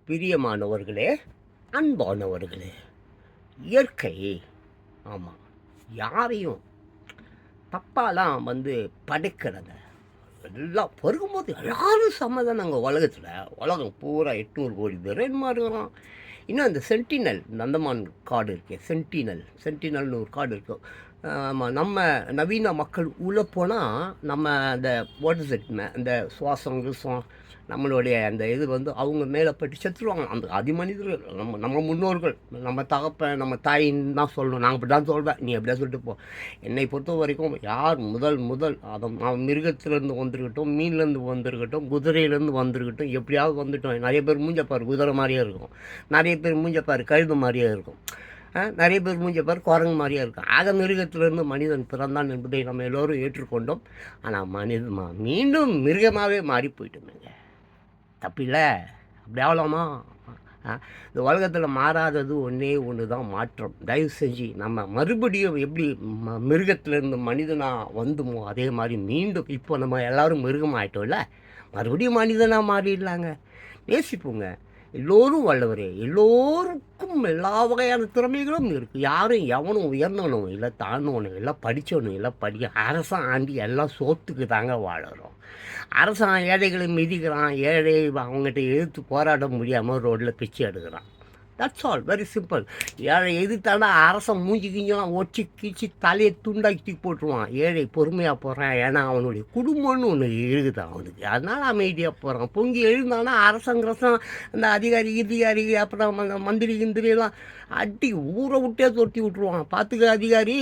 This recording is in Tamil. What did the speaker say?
பிரியமானவர்களே, அன்பானவர்களே, இயற்கை ஆமாம் யாரையும் தப்பாலாம் படைக்கிறத எல்லாம் பருகும்போது எல்லாரும் சமாதானங்க உலகத்தில். உலகம் பூரா 800 கோடி பேர் என்னமா இருக்கிறோம். இன்னும் அந்த சென்டினல், இந்த அந்தமான் காடு இருக்கே, சென்டினல்னு ஒரு காடு இருக்கும். ஆமாம், நம்ம நவீன மக்கள் உள்ளே போனால் நம்ம அந்த வாட்டர் செட் அந்த சுவாசம் நம்மளுடைய அந்த இது அவங்க மேலே பட்டு செத்துருவாங்க. அந்த அதிமனிதர்கள் நம்ம முன்னோர்கள், நம்ம தகப்பன், நம்ம தாயின்னு தான் சொல்லணும். நாங்கள் அப்படி தான் சொல்வேன், நீ எப்படியா சொல்லிட்டு போ. என்னை பொறுத்த வரைக்கும் யார் முதல் அதை மிருகத்துலேருந்து வந்திருக்கட்டும், மீன்லேருந்து வந்திருக்கட்டும், குதிரையிலேருந்து வந்திருக்கட்டும், எப்படியாவது வந்துட்டோம். நிறைய பேர் மூஞ்சப்பார் குதிரை மாதிரியே இருக்கும், நிறைய பேர் மூஞ்சப்பார் கழுது மாதிரியே இருக்கும், நிறைய பேர் மூஞ்சப்பார் குரங்கு மாதிரியே இருக்கும். ஆக மிருகத்திலிருந்து மனிதன் பிறந்தான் என்பதை நம்ம எல்லோரும் ஏற்றுக்கொண்டோம். ஆனால் மீண்டும் மிருகமாகவே மாறி போயிட்டோமேங்க. தப்பில்லை, அப்படி ஆகலாமா? இந்த உலகத்தில் மாறாதது ஒன்று தான் மாற்றம். தயவு செஞ்சு நம்ம மறுபடியும் எப்படி மிருகத்திலேருந்து மனிதனாக வந்துமோ அதே மாதிரி மீண்டும் இப்போ நம்ம எல்லோரும் மிருகம் ஆகிட்டோம்ல, மறுபடியும் மனிதனாக மாறிடலாங்க. நேசிப்போங்க. எல்லோரும் வல்லவரே, எல்லோருக்கும் எல்லா வகையான திறமைகளும் இருக்குது. யாரும் எவனும் உயர்ந்தவனும் இல்லை, தாழ்ந்தவனும் இல்லை, படித்தவனும் இல்லை. அரசன் ஆண்டி எல்லாம் சோத்துக்கு தாங்க வாழறோம். அரசாங்கம் ஏழைகளை மிதிக்கிறான், ஏழை அவங்ககிட்ட எதிர்த்து போராட முடியாமல் ரோட்டில் பிச்சை எடுக்கிறான். That's all, very simple. ஏழை எதிர்த்தாண்டா அரசன் மூஞ்சி கிஞ்சலாம் ஒட்டி கீச்சு தலையை துண்டாக்கி தூக்கி போட்டுருவான். ஏழை பொறுமையாக போகிறான், ஏன்னா அவனுடைய குடும்பம்னு ஒன்று இருக்குது அவனுக்கு, அதனால் அமைதியாக போகிறான். பொங்கி எழுந்தானா அரசங்கிறசம் அந்த அதிகாரி அப்புறம் அந்த மந்திரி கிந்திரியெல்லாம் அடி ஊரை விட்டே தொட்டி விட்ருவான். பார்த்துக்க அதிகாரி,